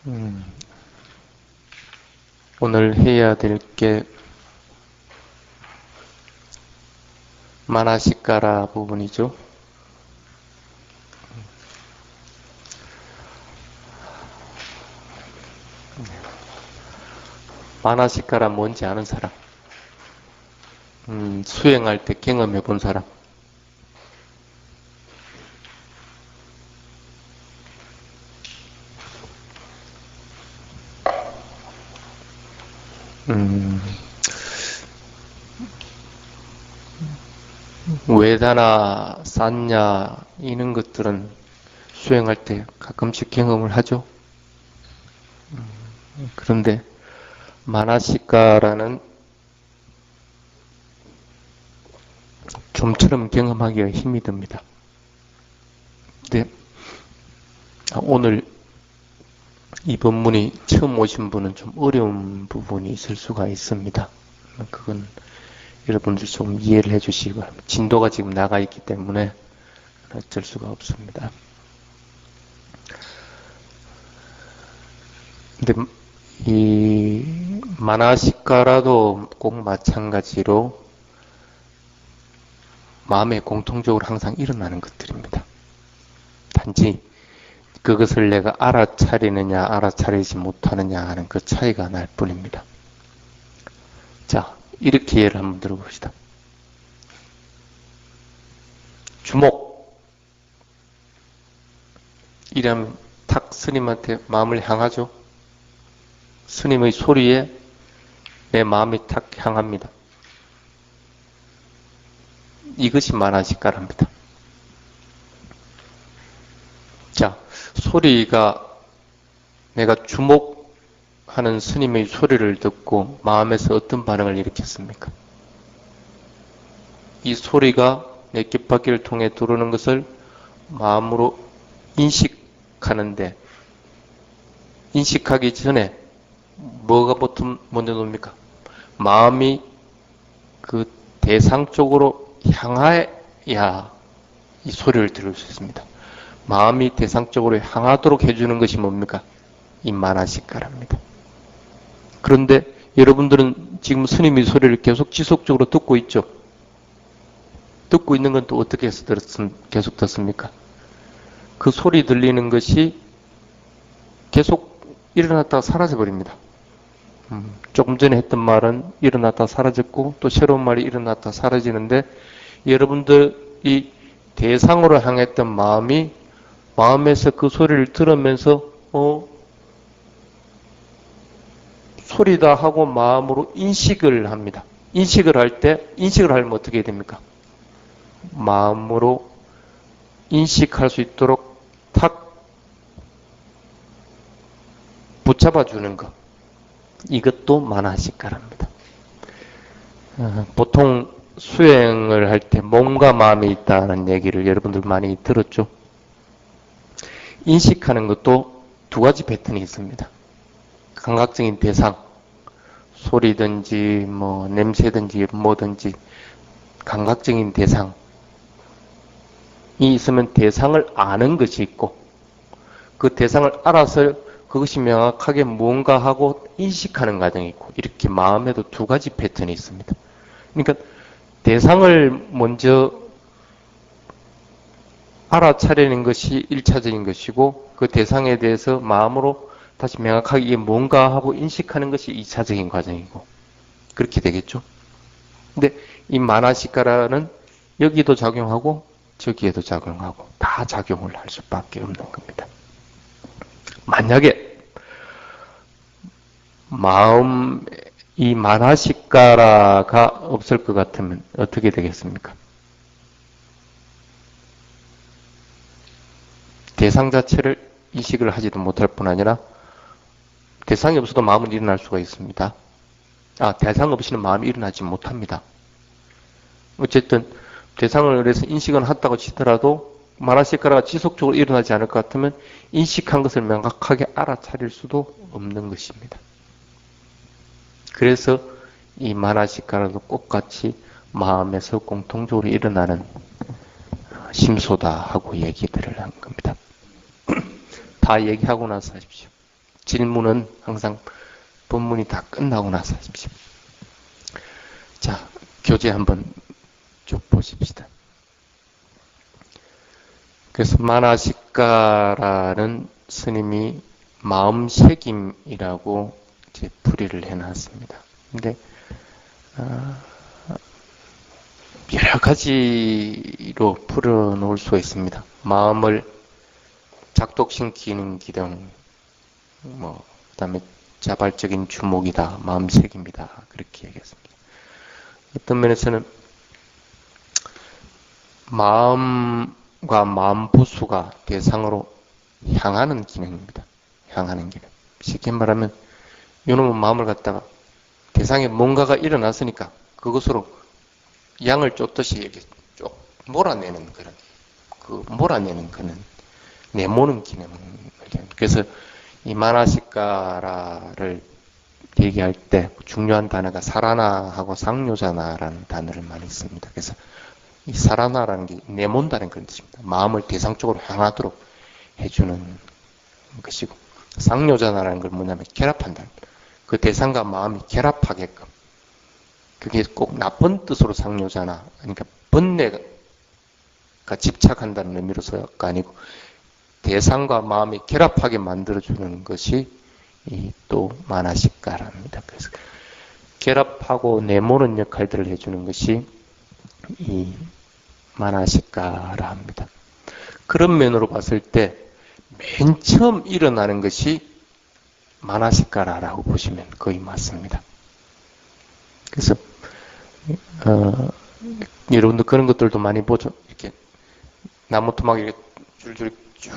음, 오늘 해야 될 게 마나시까라 부분이죠. 마나시까라 뭔지 아는 사람, 수행할 때 경험해 본 사람. 외다나 산냐 이런 것들은 수행할 때 가끔씩 경험을 하죠. 그런데 마나시까라는 좀처럼 경험하기가 힘이 듭니다. 근데 오늘 이 본문이 처음 오신 분은 좀 어려운 부분이 있을 수가 있습니다. 그건 여러분들 좀 이해를 해주시기 바랍니다. 진도가 지금 나가 있기 때문에 어쩔 수가 없습니다. 근데 이 마나시까라도 꼭 마찬가지로 마음에 공통적으로 항상 일어나는 것들입니다. 단지 그것을 내가 알아차리느냐 알아차리지 못하느냐 하는 그 차이가 날 뿐입니다. 자, 이렇게 예를 한번 들어봅시다. 주목 이러면 탁 스님한테 마음을 향하죠. 스님의 소리에 내 마음이 탁 향합니다. 이것이 마나시까랍니다. 자, 소리가 내가 주목하는 스님의 소리를 듣고 마음에서 어떤 반응을 일으켰습니까? 이 소리가 내 귓바퀴를 통해 들어오는 것을 마음으로 인식하는데 인식하기 전에 뭐가 보통 먼저 놉니까? 마음이 그 대상 쪽으로 향하야 이 소리를 들을 수 있습니다. 마음이 대상 쪽으로 향하도록 해주는 것이 뭡니까? 이 마나시까랍니다. 그런데 여러분들은 지금 스님의 소리를 계속 지속적으로 듣고 있죠? 듣고 있는 건 또 어떻게 해서 계속 듣습니까? 그 소리 들리는 것이 계속 일어났다가 사라져버립니다. 조금 전에 했던 말은 일어났다 사라졌고 또 새로운 말이 일어났다 사라지는데 여러분들이 대상으로 향했던 마음이 마음에서 그 소리를 들으면서 소리다 하고 마음으로 인식을 합니다. 인식을 하면 어떻게 됩니까? 마음으로 인식할 수 있도록 탁 붙잡아주는 것. 이것도 마나시까랍니다. 보통 수행을 할 때 몸과 마음이 있다는 얘기를 여러분들 많이 들었죠? 인식하는 것도 두 가지 패턴이 있습니다. 감각적인 대상, 소리든지 뭐 냄새든지 뭐든지 감각적인 대상이 있으면 대상을 아는 것이 있고 그 대상을 알아서 그것이 명확하게 무언가 하고 인식하는 과정이 있고 이렇게 마음에도 두 가지 패턴이 있습니다. 그러니까 대상을 먼저 알아차리는 것이 1차적인 것이고 그 대상에 대해서 마음으로 다시 명확하게 이게 뭔가 하고 인식하는 것이 2차적인 과정이고 그렇게 되겠죠. 근데 이 마나시까라는 여기도 작용하고 저기에도 작용하고 다 작용을 할 수밖에 없는 겁니다. 만약에 이 마나시까라가 없을 것 같으면 어떻게 되겠습니까? 대상 자체를 인식을 하지도 못할 뿐 아니라 대상이 없어도 마음은 일어날 수가 있습니다. 대상 없이는 마음이 일어나지 못합니다. 어쨌든 대상을 해서 인식은 한다고 치더라도 마나시까라가 지속적으로 일어나지 않을 것 같으면 인식한 것을 명확하게 알아차릴 수도 없는 것입니다. 그래서 이 마나시까라도 똑같이 마음에서 공통적으로 일어나는 심소다 하고 얘기들을 한 겁니다. 다 얘기하고 나서 하십시오. 질문은 항상 본문이 다 끝나고 나서 하십시오. 자, 교재 한번 쭉 보십시다. 그래서 마나시까라는 스님이 마음새김이라고 이제 풀이를 해놨습니다. 근데 여러 가지로 풀어놓을 수가 있습니다. 마음을 작동시키는 기능, 그다음에 자발적인 주목이다, 마음새김이다, 그렇게 얘기했습니다. 어떤 면에서는 마음과 마음부수가 대상으로 향하는 기능입니다. 향하는 기능. 쉽게 말하면 이놈은 마음을 갖다가 대상에 뭔가가 일어났으니까 그것으로 양을 쫓듯이 이렇게 쭉 몰아내는 그런 내모는 기능을. 그래서 이 마나시까라를 얘기할 때 중요한 단어가 사라나하고 상뇨자나라는 단어를 많이 씁니다. 그래서 이 사라나라는 게 내몬다는 그런 뜻입니다. 마음을 대상 쪽으로 향하도록 해주는 것이고, 상뇨자나라는 건 뭐냐면 결합한다. 그 대상과 마음이 결합하게끔. 그게 꼭 나쁜 뜻으로 상뇨자나, 그러니까 번뇌가 집착한다는 의미로서가 아니고 대상과 마음이 결합하게 만들어주는 것이 이 또 마나시까랍니다. 그래서 결합하고 내모는 역할들을 해주는 것이 이 마나시까라 합니다. 그런 면으로 봤을 때 맨 처음 일어나는 것이 마나시까라라고 보시면 거의 맞습니다. 그래서 여러분들 그런 것들도 많이 보죠. 이렇게 나무 토막 이렇게 줄줄이 쭉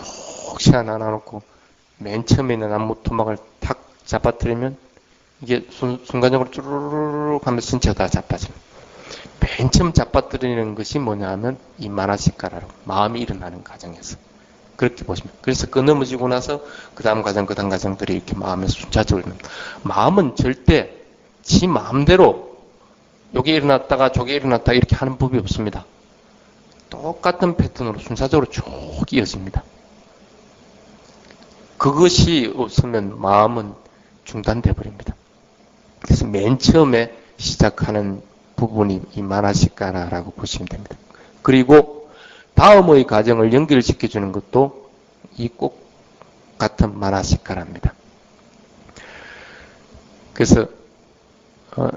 시간 나눠놓고 맨 처음에 있는 나무 토막을 탁 잡아뜨리면 이게 순간적으로 쭈르륵 하면서 전체가 다 잡아집니다. 맨 처음 잡아뜨리는 것이 뭐냐 하면 이 마나시까라로 마음이 일어나는 과정에서 그렇게 보시면, 그래서 그 넘어지고 나서 그 다음 과정들이 이렇게 마음에서 순차적으로 일어납니다. 마음은 절대 지 마음대로 요게 일어났다가 저게 일어났다가 이렇게 하는 법이 없습니다. 똑같은 패턴으로 순차적으로 쭉 이어집니다. 그것이 없으면 마음은 중단돼 버립니다. 그래서 맨 처음에 시작하는 부분이 이 마나시까라라고 보시면 됩니다. 그리고 다음의 과정을 연결시켜주는 것도 이 꼭 같은 마나시까라입니다. 그래서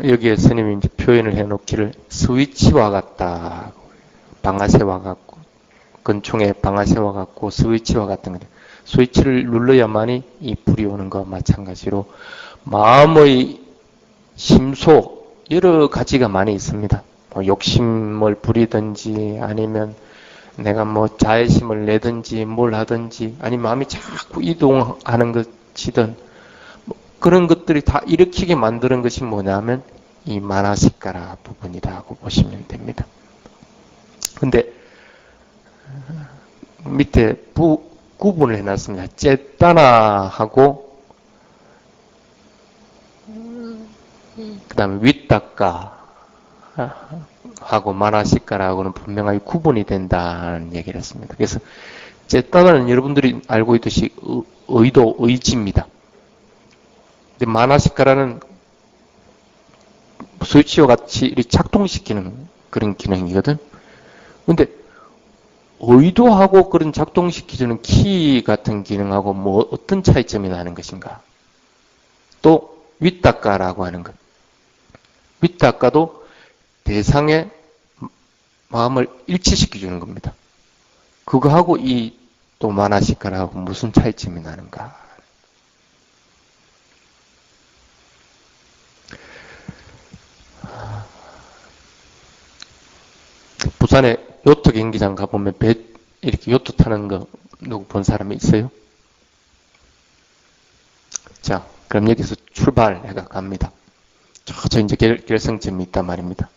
여기에 스님이 이제 표현을 해놓기를 스위치와 같다. 방아쇠와 같고, 건총의 방아쇠와 같고 스위치와 같은 거예요. 스위치를 눌러야만이 이 불이 오는 것과 마찬가지로 마음의 심소 여러 가지가 많이 있습니다. 욕심을 부리든지 아니면 내가 자애심을 내든지 뭘 하든지 아니면 마음이 자꾸 이동하는 것이든 그런 것들이 다 일으키게 만드는 것이 뭐냐면 이 마나시까라 부분이라고 보시면 됩니다. 근데 밑에 구분을 해놨습니다. 째따나하고 그 다음에 윗닦아 하고 마나시까라고는 분명하게 구분이 된다는 얘기를 했습니다. 그래서 째따나는 여러분들이 알고 있듯이 의도, 의지입니다. 근데 마나시까라는 스위치와 같이 작동시키는 그런 기능이거든. 근데 의도하고 그런 작동시키는 키 같은 기능하고 어떤 차이점이 나는 것인가? 또 윗닦아라고 하는 것. 윗닦아도 대상의 마음을 일치시켜주는 겁니다. 그거하고 이 또 마나시까라고 무슨 차이점이 나는가? 부산에 요트 경기장 가보면 배 이렇게 요트 타는 거 누구 본 사람이 있어요? 자, 그럼 여기서 출발해가 갑니다. 저 이제 결승점이 있단 말입니다.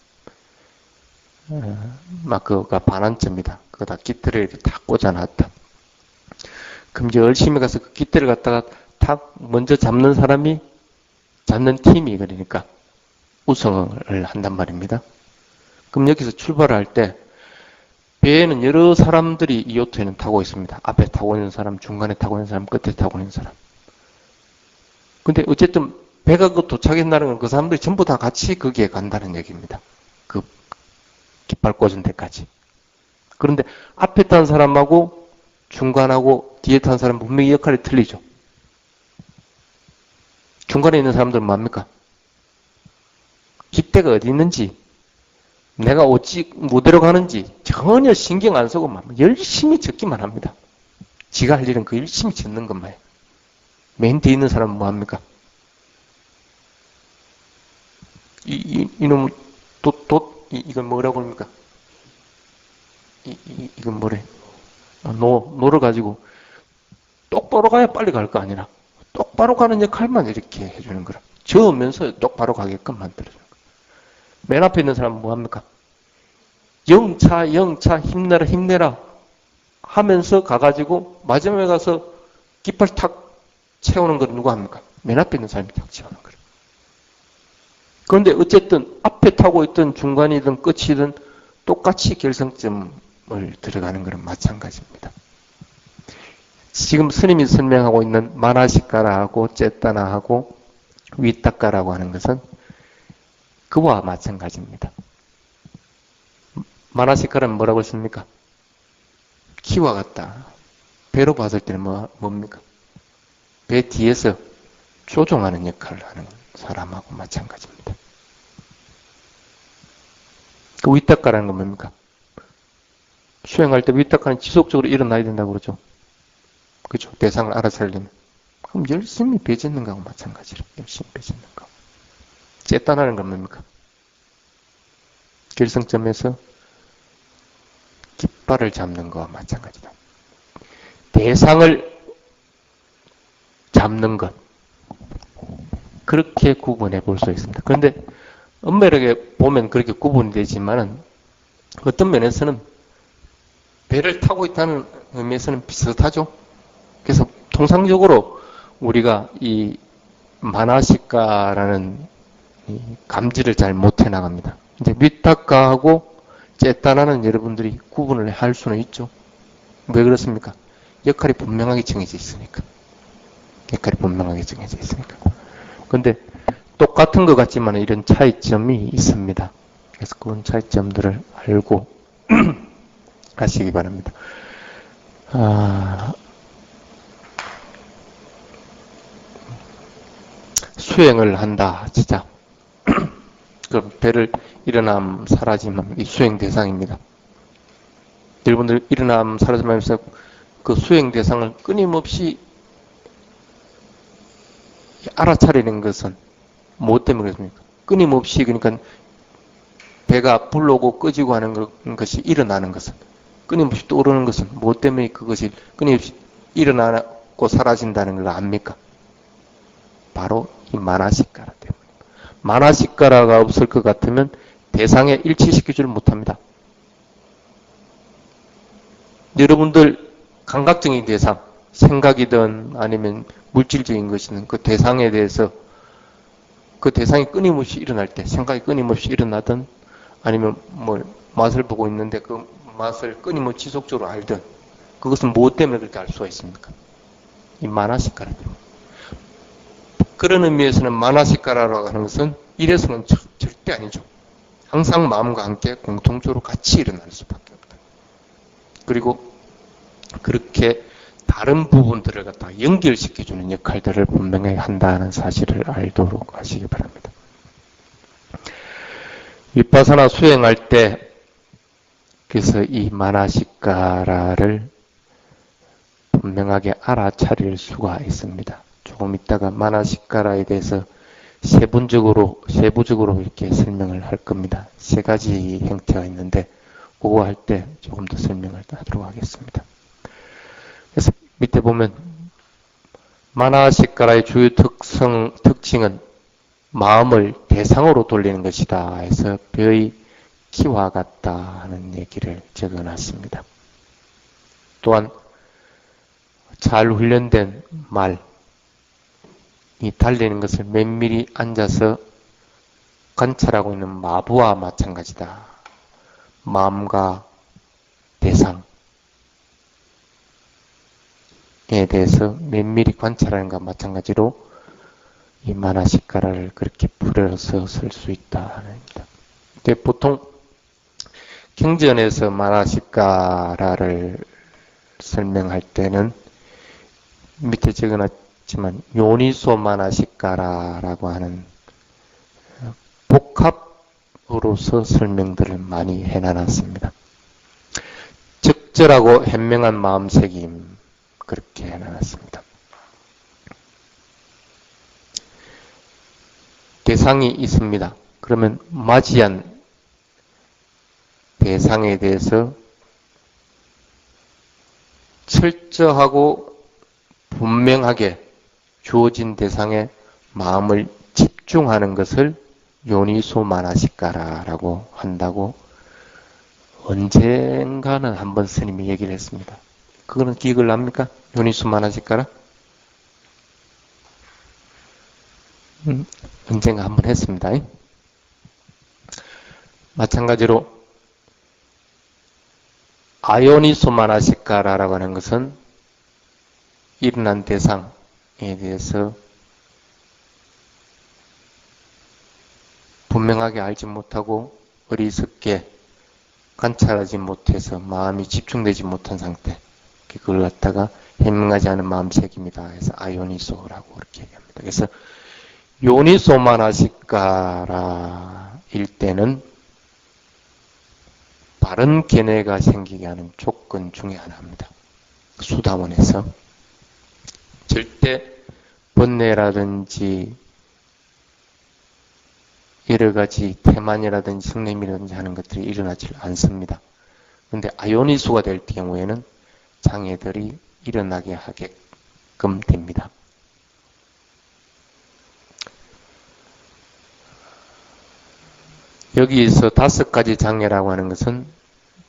막 그거가 반환점이다. 그거 다 깃들을 이렇게 탁 꽂아놨다. 그럼 이제 열심히 가서 그 깃들을 갖다가 탁 먼저 잡는 사람이 잡는 팀이 그러니까 우승을 한단 말입니다. 그럼 여기서 출발할 때 배에는 여러 사람들이 이 요트에는 타고 있습니다. 앞에 타고 있는 사람, 중간에 타고 있는 사람, 끝에 타고 있는 사람. 근데 어쨌든 배가 그 도착했다는 건 그 사람들이 전부 다 같이 거기에 간다는 얘기입니다. 그 깃발 꽂은 데까지. 그런데 앞에 탄 사람하고 중간하고 뒤에 탄 사람 분명히 역할이 틀리죠. 중간에 있는 사람들은 뭡니까? 깃대가 어디 있는지, 내가 어찌 무대로 가는지 전혀 신경 안 쓰고 열심히 적기만 합니다. 지가 할 일은 그 열심히 적는 것만 해요. 맨 뒤에 있는 사람은 뭐합니까? 이놈 이건 뭐라고 합니까? 이건 뭐래? 노를 가지고 똑바로 가야 빨리 갈 거 아니라 똑바로 가는 역할만 이렇게 해주는 거라. 저으면서 똑바로 가게끔 만들어주는 거야. 맨 앞에 있는 사람은 뭐합니까? 영차 힘내라 힘내라 하면서 가가지고 마지막에 가서 깃발 탁 채우는 건 누가 합니까? 맨 앞에 있는 사람이 탁 채우는 거예요. 그런데 어쨌든 앞에 타고 있던 중간이든 끝이든 똑같이 결승점을 들어가는 것은 마찬가지입니다. 지금 스님이 설명하고 있는 마나시카라하고 쨌다나하고 위타카라고 하는 것은 그와 마찬가지입니다. 마나시카는 뭐라고 했습니까? 키와 같다. 배로 봤을 때는 뭡니까? 배 뒤에서 조종하는 역할을 하는 사람하고 마찬가지입니다. 그 위탁가라는 건 뭡니까? 수행할 때 위탁가는 지속적으로 일어나야 된다고 그러죠. 그죠? 대상을 알아차리려면. 그럼 열심히 배 짓는 거하고 마찬가지로 열심히 배 짓는 거. 쨌다나는 건 뭡니까? 결승점에서 깃발을 잡는 거와 마찬가지다. 대상을 잡는 것. 그렇게 구분해 볼 수 있습니다. 그런데 엄밀하게 보면 그렇게 구분이 되지만은 어떤 면에서는 배를 타고 있다는 의미에서는 비슷하죠. 그래서 통상적으로 우리가 이 마나시카라는 이 감지를 잘 못해 나갑니다. 이제 위타카하고 쨌다나는 여러분들이 구분을 할 수는 있죠. 왜 그렇습니까? 역할이 분명하게 정해져 있으니까. 역할이 분명하게 정해져 있으니까. 근데 똑같은 것 같지만 이런 차이점이 있습니다. 그래서 그런 차이점들을 알고 하시기 바랍니다. 수행을 한다, 진짜. 그럼 배를 일어남 사라짐 이 수행 대상입니다. 여러분들 일어남 사라짐 하면서 그 수행 대상을 끊임없이 알아차리는 것은 무엇 때문에 그렇습니까? 끊임없이 그러니까 배가 불러오고 꺼지고 하는 것이 일어나는 것은 끊임없이 떠오르는 것은 무엇 때문에 그것이 끊임없이 일어나고 사라진다는 걸 압니까? 바로 이 마나시카라 때문에. 마나시카라가 없을 것 같으면 대상에 일치시키지를 못합니다. 여러분들 감각적인 대상, 생각이든 아니면 물질적인 것이든 그 대상에 대해서 그 대상이 끊임없이 일어날 때, 생각이 끊임없이 일어나든 아니면 뭐 맛을 보고 있는데 그 맛을 끊임없이 지속적으로 알든 그것은 무엇 때문에 그렇게 알 수가 있습니까? 이 마나시카라 때문에. 그런 의미에서는 마나시카라라고 하는 것은 이래서는 절대 아니죠. 항상 마음과 함께 공통적으로 같이 일어날 수밖에 없다. 그리고 그렇게 다른 부분들을 갖다 연결시켜주는 역할들을 분명히 한다는 사실을 알도록 하시기 바랍니다. 위파사나 수행할 때 그래서 이 마나시카라를 분명하게 알아차릴 수가 있습니다. 조금 이따가 마나시카라에 대해서 세부적으로 이렇게 설명을 할 겁니다. 세 가지 형태가 있는데 그거 할 때 조금 더 설명을 하도록 하겠습니다. 그래서 밑에 보면 마나시카라의 주요 특징은 마음을 대상으로 돌리는 것이다 해서 벼의 키와 같다 하는 얘기를 적어놨습니다. 또한 잘 훈련된 말이 달리는 것을 면밀히 앉아서 관찰하고 있는 마부와 마찬가지다. 마음과 대상에 대해서 면밀히 관찰하는 것과 마찬가지로 이 마나시카라를 그렇게 풀어서 쓸 수 있다. 근데 보통 경전에서 마나시카라를 설명할 때는 밑에 적어놨지만 요니소 마나시카라라고 하는 복합으로서 설명들을 많이 해놔놨습니다. 적절하고 현명한 마음새김 그렇게 해놔놨습니다. 대상이 있습니다. 그러면 맞이한 대상에 대해서 철저하고 분명하게 주어진 대상에 마음을 집중하는 것을 요니소 마나시카라라고 한다고 언젠가는 한번 스님이 얘기를 했습니다. 그거는 기억을 납니까? 요니소 마나시카라? 언젠가 한번 했습니다. 마찬가지로 아요니소 마나시카라라고 하는 것은 일어난 대상에 대해서 분명하게 알지 못하고 어리석게 관찰하지 못해서 마음이 집중되지 못한 상태, 그걸 갖다가 현명하지 않은 마음색입니다. 그래서 아요니소라고 그렇게 얘기합니다. 그래서 요니소 마나시카라일 때는 바른 견해가 생기게 하는 조건 중에 하나입니다. 수다원에서 절대 번뇌라든지 여러 가지 태만이라든지 성냄이라든지 하는 것들이 일어나지 않습니다. 그런데 아요니소가 될 경우에는 장애들이 일어나게 하게끔 됩니다. 여기에서 5가지 장애라고 하는 것은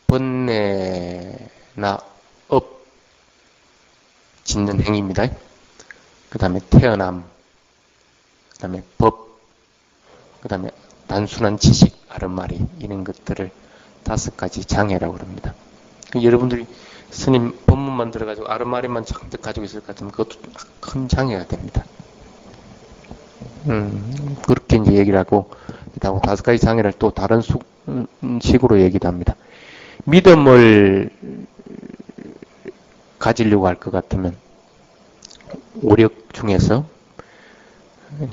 번뇌나 업 짓는 행위입니다. 그 다음에 태어남, 그 다음에 법, 그 다음에 단순한 지식, 아름마리 이런 것들을 5가지 장애라고 그럽니다. 여러분들이 스님 법문만 들어가지고 아름마리만 잔뜩 가지고 있을 것 같으면 그것도 큰 장애가 됩니다. 그렇게 이제 얘기를 하고, 그다음 5가지 장애를 또 다른 식으로 얘기도 합니다. 믿음을 가지려고 할 것 같으면 오력 중에서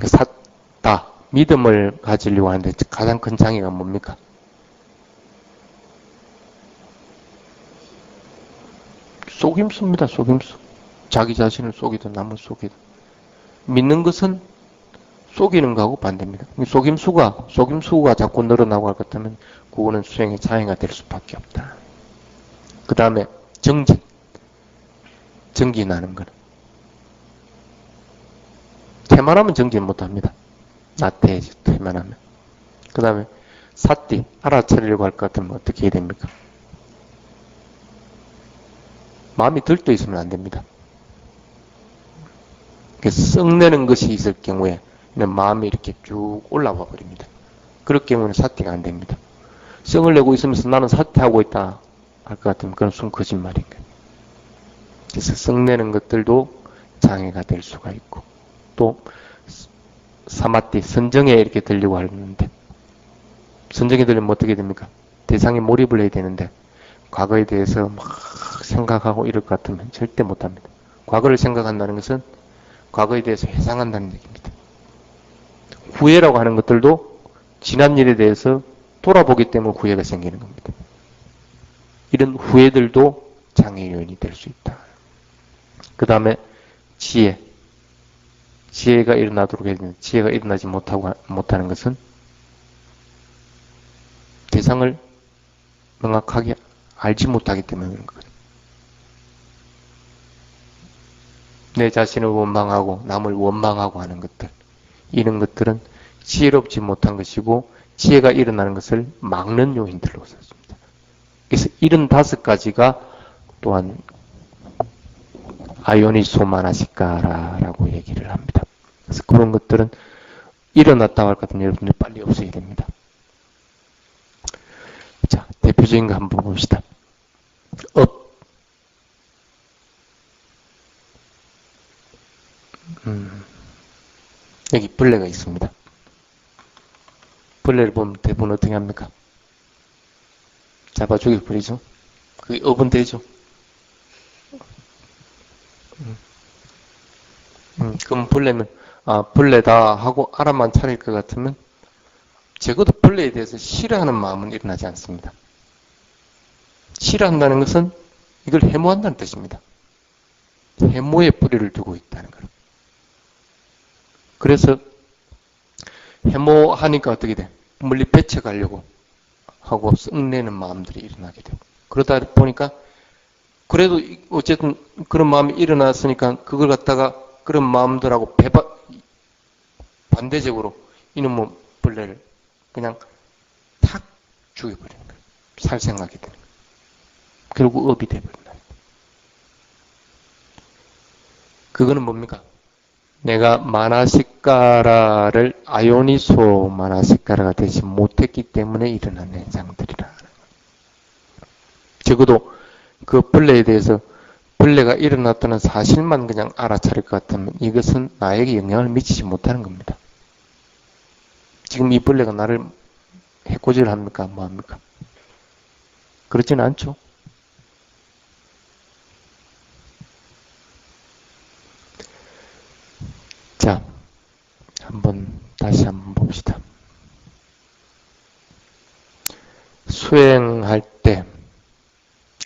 샀다, 믿음을 가지려고 하는데 가장 큰 장애가 뭡니까? 속임수입니다. 속임수. 자기 자신을 속이든 남을 속이든. 믿는 것은 속이는 거하고 반대입니다. 속임수가 자꾸 늘어나고 할 것 같으면 그거는 수행의 장애가 될 수밖에 없다. 그 다음에 정진하는 거는 태만하면 정진 못합니다. 나태해져, 태만하면. 그 다음에 사띠, 알아차리려고 할 것 같으면 어떻게 해야 됩니까? 마음이 들떠 있으면 안 됩니다. 썩내는 것이 있을 경우에 마음이 이렇게 쭉 올라와 버립니다. 그럴 경우는 사띠가 안 됩니다. 썩을 내고 있으면서 나는 사퇴하고 있다 할 것 같으면 그건 순 거짓말인 거예요. 그래서 썩내는 것들도 장애가 될 수가 있고, 또 사마띠, 선정에 이렇게 들려고 하는데, 선정에 들리면 어떻게 됩니까? 대상에 몰입을 해야 되는데 과거에 대해서 막 생각하고 이럴 것 같으면 절대 못합니다. 과거를 생각한다는 것은 과거에 대해서 회상한다는 얘기입니다. 후회라고 하는 것들도 지난 일에 대해서 돌아보기 때문에 후회가 생기는 겁니다. 이런 후회들도 장애 요인이 될 수 있다. 그 다음에 지혜가 일어나도록 해야 되는데, 지혜가 일어나지 못하는 것은 대상을 명확하게 알지 못하기 때문에 그런 거예요. 내 자신을 원망하고 남을 원망하고 하는 것들, 이런 것들은 지혜롭지 못한 것이고 지혜가 일어나는 것을 막는 요인들로 썼습니다. 그래서 75가지가 또한 아요니소 마나시카라라고 얘기를 합니다. 그래서 그런 것들은 일어났다고 할 것 같으면 여러분들이 빨리 없애야 됩니다. 자, 대표적인 거 한번 봅시다. 업. 여기 벌레가 있습니다. 벌레를 보면 대부분 어떻게 합니까? 잡아 죽여버리죠. 그게 업은 되죠. 그럼 벌레는 벌레다 하고 알아만 차릴 것 같으면 적어도 벌레에 대해서 싫어하는 마음은 일어나지 않습니다. 싫어한다는 것은 이걸 해모한다는 뜻입니다. 해모에 뿌리를 두고 있다는 거예요. 그래서 해모하니까 어떻게 돼? 멀리 배쳐가려고 하고 썩내는 마음들이 일어나게 되고 그러다 보니까 그래도 어쨌든 그런 마음이 일어났으니까 그걸 갖다가 그런 마음들하고 반대적으로 이놈의 벌레를 그냥 탁 죽여버리는 거예요. 살 생각이 되는 거예요. 결국 업이 돼버린다. 그거는 뭡니까? 내가 마나시까라를 아요니소 마나시까라가 되지 못했기 때문에 일어난 현상들이라. 적어도 그 벌레에 대해서 벌레가 일어났다는 사실만 그냥 알아차릴 것 같으면 이것은 나에게 영향을 미치지 못하는 겁니다. 지금 이 벌레가 나를 해코지를 합니까? 뭐 합니까? 그렇지는 않죠. 자, 다시 한번 봅시다. 수행할 때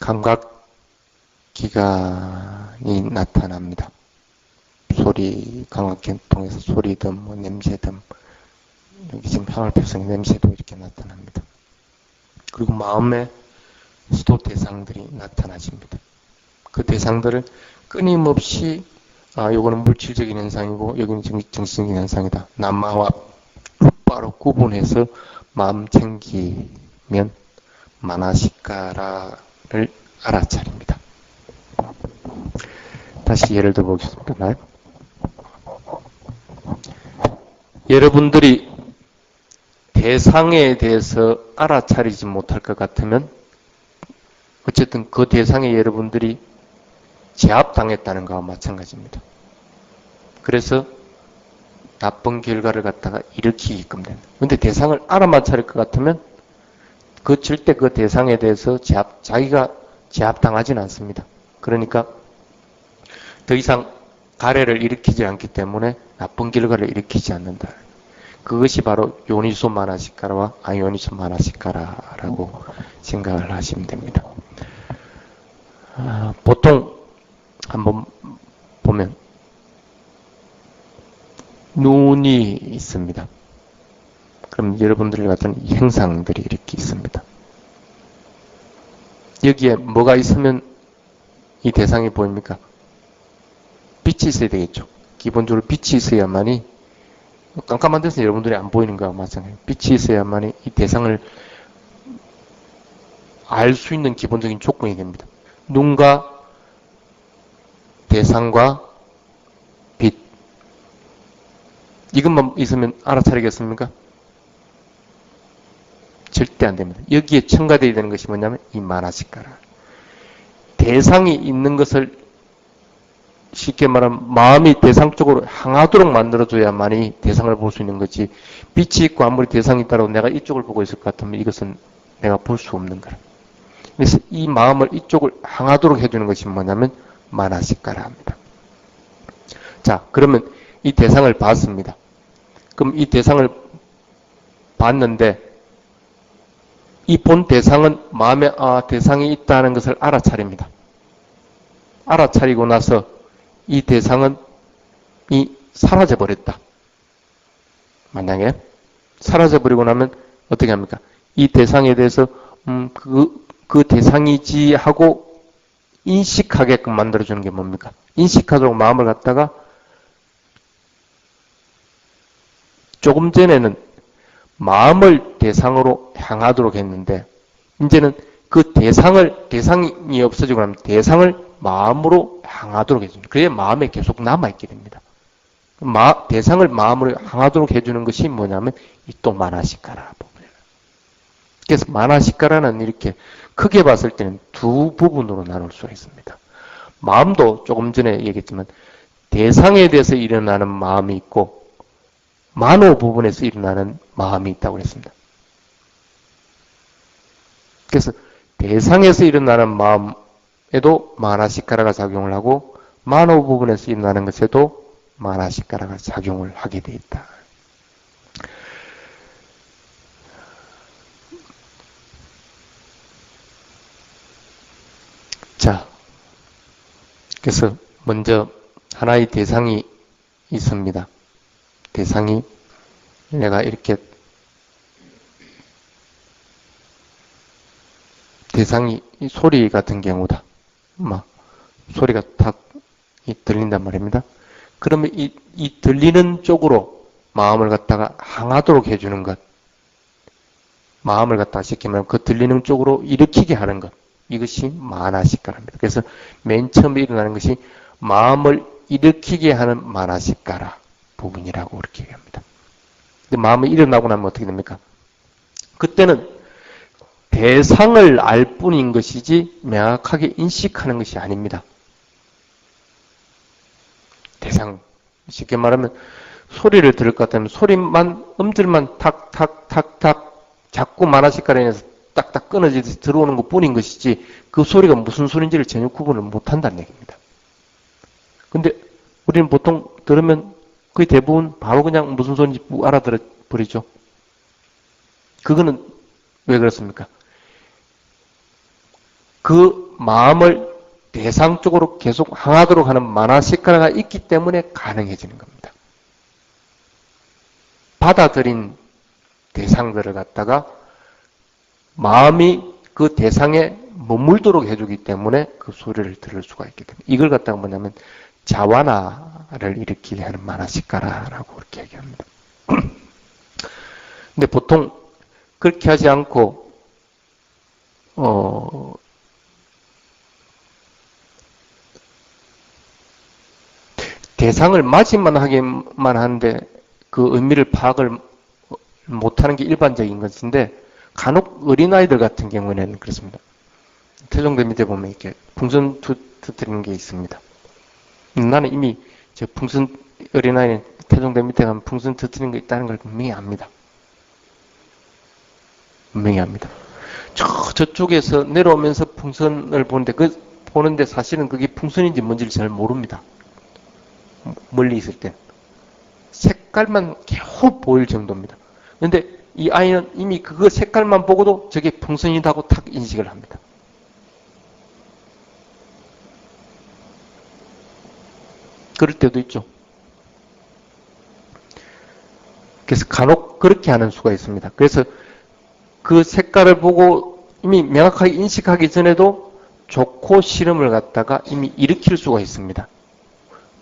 감각기관이 나타납니다. 소리, 감각기를 통해서 소리든 뭐 냄새든 여기 지금 향을 표성 냄새도 이렇게 나타납니다. 그리고 마음에 수도 대상들이 나타나집니다. 그 대상들을 끊임없이 요거는 물질적인 현상이고 여기는 정신적인 현상이다. 남마와 루빠로 구분해서 마음 챙기면 마나시까라를 알아차립니다. 다시 예를 들어 보겠습니다. 여러분들이 대상에 대해서 알아차리지 못할 것 같으면 어쨌든 그 대상에 여러분들이 제압당했다는 것과 마찬가지입니다. 그래서 나쁜 결과를 갖다가 일으키게끔 된다. 근데 대상을 알아만 차릴 것 같으면 절대 그 대상에 대해서 자기가 제압당하지는 않습니다. 그러니까 더 이상 가래를 일으키지 않기 때문에 나쁜 결과를 일으키지 않는다. 그것이 바로 요니소 마나시카라와 아요니소 마나시카라라고 생각을 하시면 됩니다. 보통 한번 보면 눈이 있습니다. 그럼 여러분들 같은 형상들이 이렇게 있습니다. 여기에 뭐가 있으면 이 대상이 보입니까? 빛이 있어야 되겠죠. 기본적으로 빛이 있어야만이 깜깜한 데서 여러분들이 안 보이는 거와 마찬가지예요. 빛이 있어야만이 이 대상을 알 수 있는 기본적인 조건이 됩니다. 눈과 대상과 빛. 이것만 있으면 알아차리겠습니까? 절대 안 됩니다. 여기에 첨가되어야 되는 것이 뭐냐면 이 마나시까라. 대상이 있는 것을 쉽게 말하면 마음이 대상 쪽으로 향하도록 만들어줘야만이 대상을 볼 수 있는 거지. 빛이 있고 아무리 대상이 있다고 내가 이쪽을 보고 있을 것 같으면 이것은 내가 볼 수 없는 거라. 그래서 이 마음을 이쪽을 향하도록 해주는 것이 뭐냐면 마나시까라 합니다. 자, 그러면 이 대상을 봤습니다. 그럼 이 대상을 봤는데 이 본 대상은 마음에 대상이 있다는 것을 알아차립니다. 알아차리고 나서 이 대상은 사라져버렸다. 만약에 사라져버리고 나면 어떻게 합니까? 이 대상에 대해서 그 대상이지 하고 인식하게끔 만들어주는 게 뭡니까? 인식하도록 마음을 갖다가 조금 전에는 마음을 대상으로 향하도록 했는데 이제는 그 대상이 없어지고 나면 대상을 마음으로 향하도록 해줍니다. 그래야 마음에 계속 남아있게 됩니다. 대상을 마음으로 향하도록 해주는 것이 뭐냐면 이 또 마나시까라 부분이에요. 그래서 마나시까라는 이렇게 크게 봤을 때는 두 부분으로 나눌 수가 있습니다. 마음도 조금 전에 얘기했지만 대상에 대해서 일어나는 마음이 있고 만호 부분에서 일어나는 마음이 있다고 그랬습니다. 그래서 대상에서 일어나는 마음에도 마나시카라가 작용을 하고 만호 부분에서 일어나는 것에도 마나시카라가 작용을 하게 되어 있다. 자, 그래서 먼저 하나의 대상이 있습니다. 대상이 내가 이렇게 대상이 소리 같은 경우다. 막 소리가 탁 들린단 말입니다. 그러면 이 들리는 쪽으로 마음을 갖다가 항하도록 해주는 것, 마음을 갖다가 쉽게 말하면 그 들리는 쪽으로 일으키게 하는 것, 이것이 마나시카라입니다. 그래서 맨 처음에 일어나는 것이 마음을 일으키게 하는 마나시카라 부분이라고 그렇게 얘기합니다. 근데 마음이 일어나고 나면 어떻게 됩니까? 그때는 대상을 알 뿐인 것이지 명확하게 인식하는 것이 아닙니다. 대상, 쉽게 말하면 소리를 들을 것 같으면 소리만, 음들만 탁탁탁탁 자꾸 마나시카라 인해서 딱딱 끊어지듯이 들어오는 것 뿐인 것이지 그 소리가 무슨 소리인지를 전혀 구분을 못한다는 얘기입니다. 근데 우리는 보통 들으면 거의 대부분 바로 그냥 무슨 소리인지 알아들어 버리죠. 그거는 왜 그렇습니까? 그 마음을 대상 쪽으로 계속 항하도록 하는 마나시카라가 있기 때문에 가능해지는 겁니다. 받아들인 대상들을 갖다가 마음이 그 대상에 머물도록 해주기 때문에 그 소리를 들을 수가 있기 때문에 이걸 갖다가 뭐냐면 자와나를 일으키게 하는 마나시카라라고 그렇게 얘기합니다. 근데 보통 그렇게 하지 않고 대상을 맞이만 하기만 하는데 그 의미를 파악을 못하는 게 일반적인 것인데 간혹 어린아이들 같은 경우에는 그렇습니다. 태종대 밑에 보면 이렇게 풍선 터뜨리는 게 있습니다. 나는 이미 저 풍선 어린아이는 태종대 밑에 가면 풍선 터뜨리는 게 있다는 걸 분명히 압니다. 분명히 압니다. 저쪽에서 내려오면서 풍선을 보는데 사실은 그게 풍선인지 뭔지를 잘 모릅니다. 멀리 있을 때. 색깔만 겨우 보일 정도입니다. 그런데 이 아이는 이미 그거 색깔만 보고도 저게 풍선이라고 탁 인식을 합니다. 그럴 때도 있죠. 그래서 간혹 그렇게 하는 수가 있습니다. 그래서 그 색깔을 보고 이미 명확하게 인식하기 전에도 좋고 싫음을 갖다가 이미 일으킬 수가 있습니다.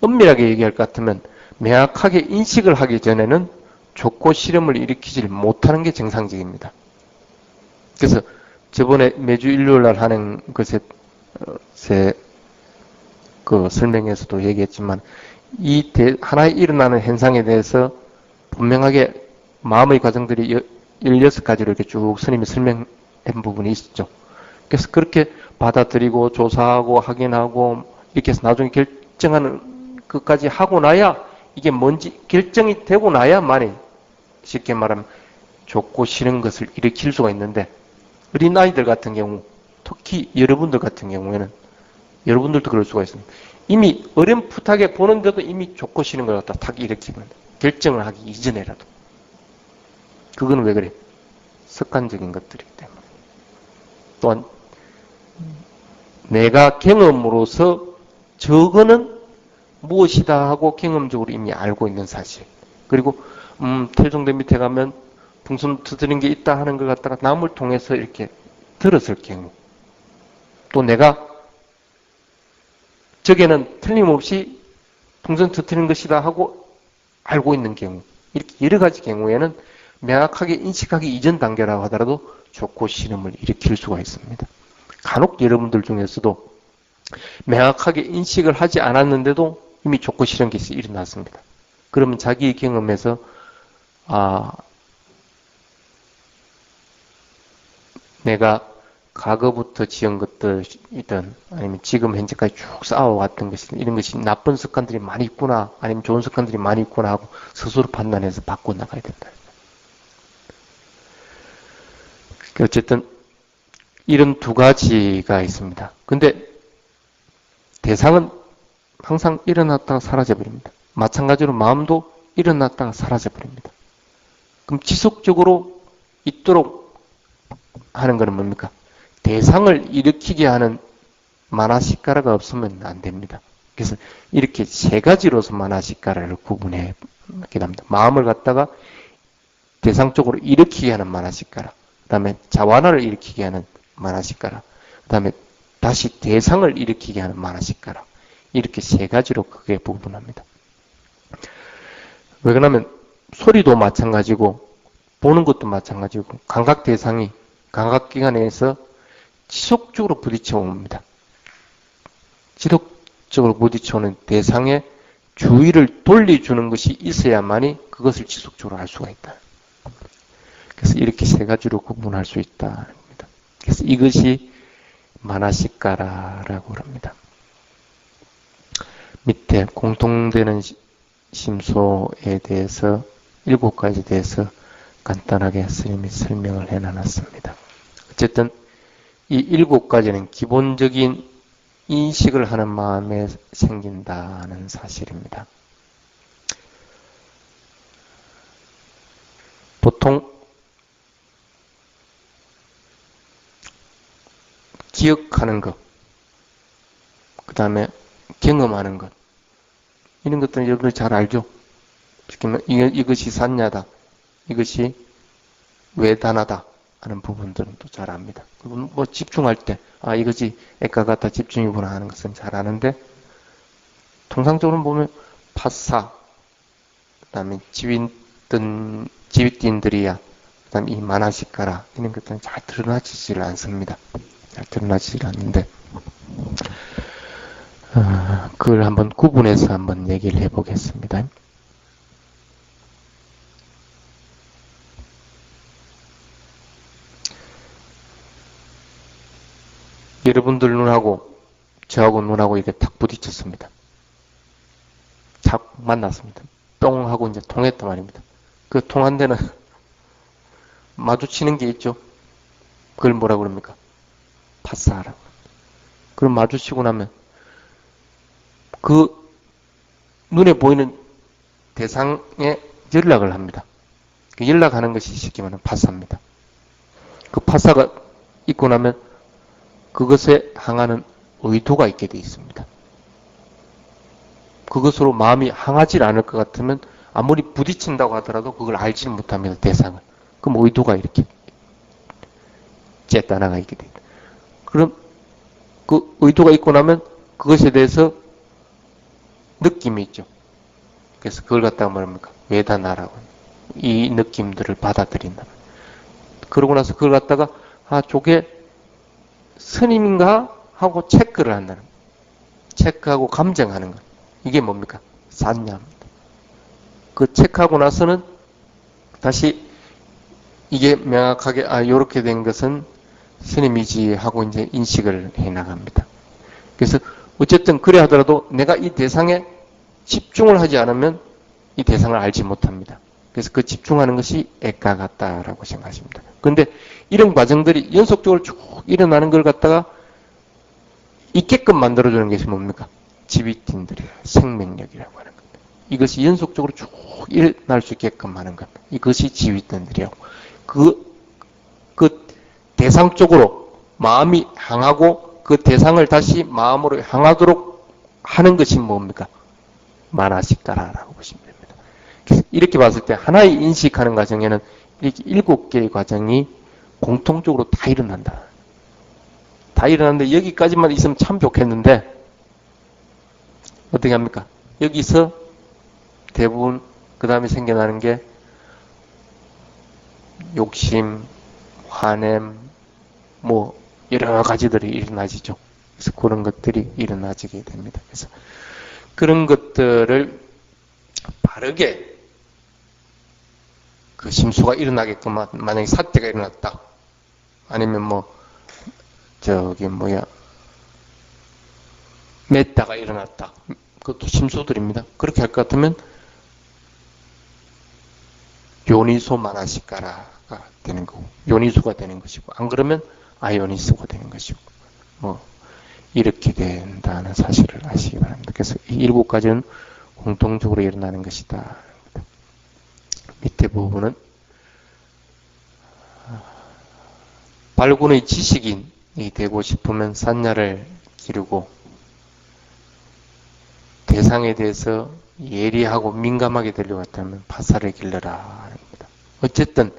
엄밀하게 얘기할 것 같으면 명확하게 인식을 하기 전에는 좋고 싫음을 일으키지 못하는 게 정상적입니다. 그래서 저번에 매주 일요일날 하는 것에 그 설명에서도 얘기했지만 이 하나에 일어나는 현상에 대해서 분명하게 마음의 과정들이 16가지로 이렇게 쭉 스님이 설명한 부분이 있었죠. 그래서 그렇게 받아들이고 조사하고 확인하고 이렇게 해서 나중에 결정하는 것까지 하고 나야 이게 뭔지 결정이 되고 나야만이 쉽게 말하면 좋고 싫은 것을 일으킬 수가 있는데 어린아이들 같은 경우 특히 여러분들 같은 경우에는 여러분들도 그럴 수가 있습니다. 이미 어렴풋하게 보는데도 이미 좋고 싫은 걸 갖다 탁 일으키는 결정을 하기 이전에라도 그거는 왜 그래? 습관적인 것들이기 때문에 또한 내가 경험으로서 저거는 무엇이다 하고 경험적으로 이미 알고 있는 사실 그리고 태종대 밑에 가면 풍선 두드린 게 있다 하는 걸 갖다가 남을 통해서 이렇게 들었을 경우 또 내가 저게는 틀림없이 풍선 터뜨리는 것이다 하고 알고 있는 경우 이렇게 여러 가지 경우에는 명확하게 인식하기 이전 단계라고 하더라도 좋고 싫음을 일으킬 수가 있습니다. 간혹 여러분들 중에서도 명확하게 인식을 하지 않았는데도 이미 좋고 싫은 것이 일어났습니다. 그러면 자기 경험에서 내가 과거부터 지은 것들이든 아니면 지금 현재까지 쭉 쌓아왔던 것이 이런 것이 나쁜 습관들이 많이 있구나 아니면 좋은 습관들이 많이 있구나 하고 스스로 판단해서 바꿔나가야 된다. 어쨌든 이런 두 가지가 있습니다. 근데 대상은 항상 일어났다가 사라져버립니다. 마찬가지로 마음도 일어났다가 사라져버립니다. 그럼 지속적으로 있도록 하는 것은 뭡니까? 대상을 일으키게 하는 만화식가라가 없으면 안 됩니다. 그래서 이렇게 세 가지로서 만화식가라를 구분해 하게 됩니다. 마음을 갖다가 대상 쪽으로 일으키게 하는 만화식가라, 그 다음에 자완화를 일으키게 하는 만화식가라, 그 다음에 다시 대상을 일으키게 하는 만화식가라, 이렇게 세 가지로 크게 구분합니다. 왜 그러냐면 소리도 마찬가지고 보는 것도 마찬가지고 감각 대상이 감각기관에서 지속적으로 부딪혀 옵니다. 지속적으로 부딪혀오는 대상에 주의를 돌려주는 것이 있어야만이 그것을 지속적으로 할 수가 있다. 그래서 이렇게 세 가지로 구분할 수 있다. 그래서 이것이 만화식가라라고 합니다. 밑에 공통되는 심소에 대해서 7가지 대해서 간단하게 스님이 설명을 해놨습니다. 어쨌든 이 7가지는 기본적인 인식을 하는 마음에 생긴다는 사실입니다. 보통 기억하는 것, 그 다음에 경험하는 것, 이런 것들은 여러분들 잘 알죠? 특히 이것이 산야다, 이것이 외단하다 하는 부분들은 또 잘 압니다. 그리고 뭐 집중할 때, 이것이 에카가타 집중이구나 하는 것은 잘 아는데, 통상적으로 보면 파사, 그 다음에 지윗딘들이야, 그 다음에 이 마나시카라, 이런 것들은 잘 드러나지질 않습니다. 잘 드러나지질 않는데, 그걸 한번 구분해서 한번 얘기를 해보겠습니다. 여러분들 눈하고 저하고 눈하고 이렇게 탁 부딪혔습니다. 착 만났습니다. 뿅 하고 이제 통했단 말입니다. 그 통한 데는 마주치는 게 있죠. 그걸 뭐라 그럽니까? 파사라고. 그럼 마주치고 나면 그 눈에 보이는 대상에 연락을 합니다. 그 연락하는 것이 쉽게 말하면 파사입니다. 그 파사가 있고 나면 그것에 향하는 의도가 있게 되어 있습니다. 그것으로 마음이 향하지 않을 것 같으면 아무리 부딪힌다고 하더라도 그걸 알지는 못합니다. 대상을. 그럼 의도가 이렇게 째따나가 있게 됩니다. 그럼 그 의도가 있고 나면 그것에 대해서 느낌이 있죠. 그래서 그걸 갖다가 뭐랍니까? 외다나라고. 이 느낌들을 받아들인다. 그러고 나서 그걸 갖다가 저게 스님인가 하고 체크를 한다는 거예요. 체크하고 감정하는 것. 이게 뭡니까? 산야입니다. 그 체크하고 나서는 다시 이게 명확하게 요렇게 된 것은 스님이지 하고 이제 인식을 해 나갑니다. 그래서 어쨌든 그래 하더라도 내가 이 대상에 집중을 하지 않으면 이 대상을 알지 못합니다. 그래서 그 집중하는 것이 애가 같다라고 생각하십니다. 그런데 이런 과정들이 연속적으로 쭉 일어나는 걸 갖다가 있게끔 만들어주는 것이 뭡니까? 지비틴들이야, 생명력이라고 하는 겁니다. 이것이 연속적으로 쭉 일어날 수 있게끔 하는 것. 이것이 지비틴들이라고. 그 대상 쪽으로 마음이 향하고 그 대상을 다시 마음으로 향하도록 하는 것이 뭡니까? 만화식가라라고 보시면 됩니다. 그래서 이렇게 봤을 때 하나의 인식하는 과정에는 이렇게 7개의 과정이 공통적으로 다 일어난다. 다 일어났는데 여기까지만 있으면 참 좋겠는데 어떻게 합니까? 여기서 대부분 그 다음에 생겨나는 게 욕심, 화냄, 뭐 여러 가지들이 일어나지죠. 그래서 그런 것들이 일어나지게 됩니다. 그래서 그런 것들을 바르게 그 심수가 일어나게끔 만약에 사태가 일어났다. 아니면 뭐 저기 뭐야 맸다가 일어났다. 그것도 심소들입니다. 그렇게 할 것 같으면 요니소 마나시카라가 되는 거고 요니소가 되는 것이고 안 그러면 아요니소가 되는 것이고 뭐 이렇게 된다는 사실을 아시기 바랍니다. 그래서 이 7가지는 공통적으로 일어나는 것이다. 밑에 부분은 발군의 지식인이 되고 싶으면 산야를 기르고 대상에 대해서 예리하고 민감하게 되려고 한다면 파사를 길러라. 어쨌든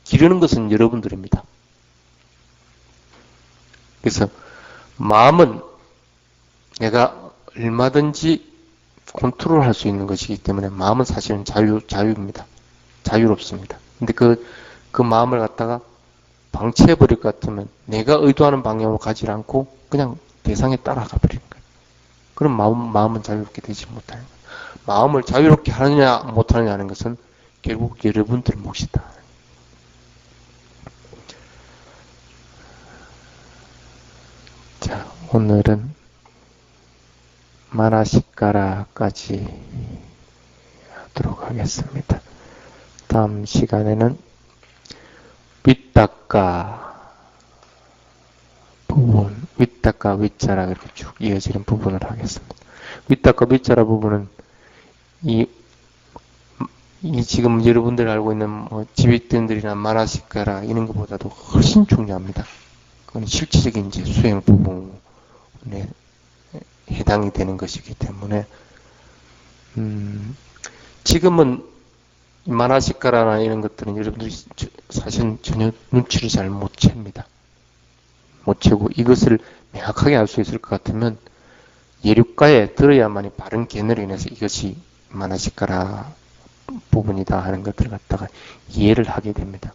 기르는 것은 여러분들입니다. 그래서 마음은 내가 얼마든지 컨트롤할 수 있는 것이기 때문에 마음은 사실은 자유입니다. 자유롭습니다. 근데 그 마음을 갖다가 방치해버릴 것 같으면 내가 의도하는 방향으로 가지 않고 그냥 대상에 따라가 버리는 거예요. 그럼 마음은 자유롭게 되지 못하는 거예요. 마음을 자유롭게 하느냐 못하느냐 하는 것은 결국 여러분들 몫이다. 자, 오늘은 마나시카라까지 하도록 하겠습니다. 다음 시간에는 위닦가 부분, 위닦가 위자라 이렇게 쭉 이어지는 부분을 하겠습니다. 위닦가 위자라 부분은 이 지금 여러분들 알고 있는 뭐 지휘등들이나 마나시카라 이런 것보다도 훨씬 중요합니다. 그건 실질적인 이제 수행 부분에 해당이 되는 것이기 때문에 지금은 마나시카라나 이런 것들은 여러분들이 사실 전혀 눈치를 잘 못 챕니다. 못 채고 이것을 명확하게 알 수 있을 것 같으면 예륙가에 들어야만이 바른 견해로 인해서 이것이 마나시카라 부분이다 하는 것들을 갖다가 이해를 하게 됩니다.